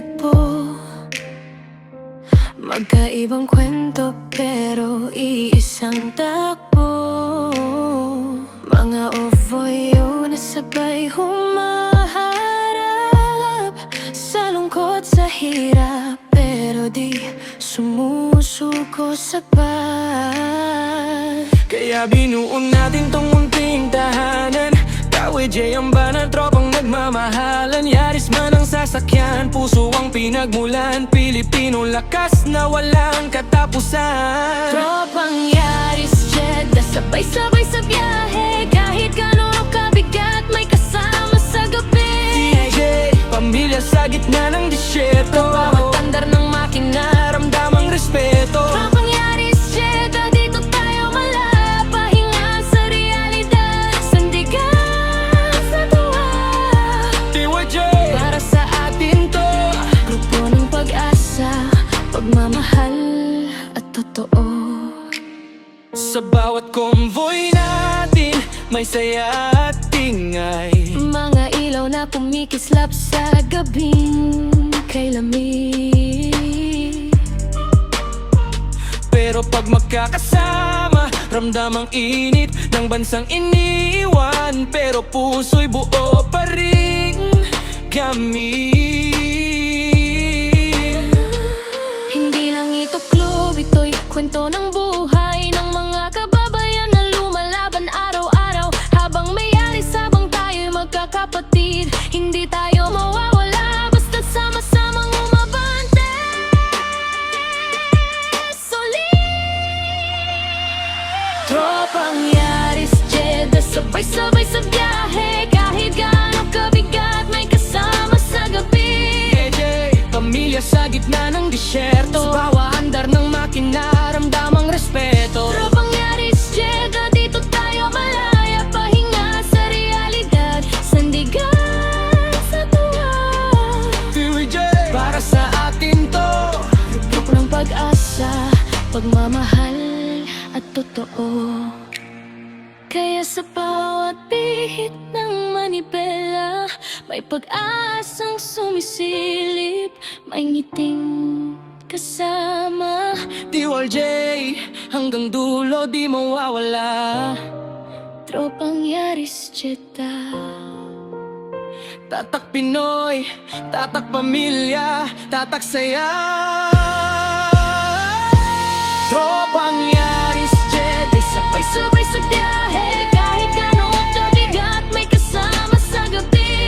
nagtagpo. Magkaibang kwento pero iisang takbo. Mga OFOYO na sabay humaharap sa lungkot, sa hirap, pero di sumusuko sa pag. Kaya binuo natin tong munting tahanan. J ang banal, tropang nagmamahalan. Yaris man ang sasakyan, puso ang pinagmulan. Pilipino lakas na walang katapusan. Tropang Yaris Jeddah, sabay-sabay sa biyahe. Kahit gano'n kabigat, may kasama sa gabi. TJ, pamilya sa gitna ng disyerto. Bawat andar ng makina, ramdamang respeto. Tropang Yaris Jeddah, dito tayo malaya. Pahinga sa realidad, sandigan sa tuwa. TJ, para sa atin to, grupo ng pag-asa, pagmamahal at totoo. Sa bawat convoy natin, may saya at tingay. Mga ilaw na kumikislap sa gabing kay lamig. Pero pag magkakasama, ramdam ang init ng bansang iniwan. Pero puso'y buo pa rin kami. Hindi lang ito club, ito'y kwento ng buhay ng mga kababayan na lumalaban araw-araw. Habang may Yaris, habang tayo'y magkakapatid, hindi tayo mawawala, basta't sama-samang umabante. Tropang Yaris Jeddah, sabay-sabay sa biyahe. Kahit gaano kabigat, may kasama sa gabi. TJ, pamilya sa gitna ng disyerto. Sa bawat andar ng makina, ramdamang respeto. Tropang Yaris Jeddah, dito tayo malaya. Pahinga sa realidad, sandigan sa tuwa. TJ, para sa atin to, Grupo ng pag-asa, pagmamahal at totoo. Kaya sa bawat pihit ng manibela, may pag-asang sumisilip, may ngiting kasama. TJ, hanggang dulo di mawawala. Tropang Yaris Jeddah. Tatak Pinoy, tatak pamilya, tatak saya. Tropang Yaris Jeddah, Sabay-sabay sa biyahe, kahit gano'n kabigat, may kasama sa gabi.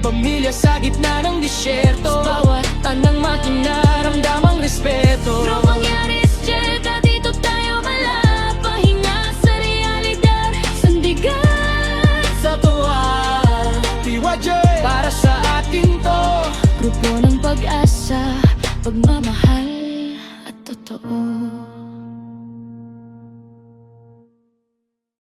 pamilya sa gitna ng disyerto. Sa bawat tanang makina, ramdamang respeto. Tropang Yaris Jeddah, dito tayo malaya. Pahinga sa realidad, sandigan Sa tuwa, TJ, para sa atin to. Grupo ng pag-asa, pagmamahal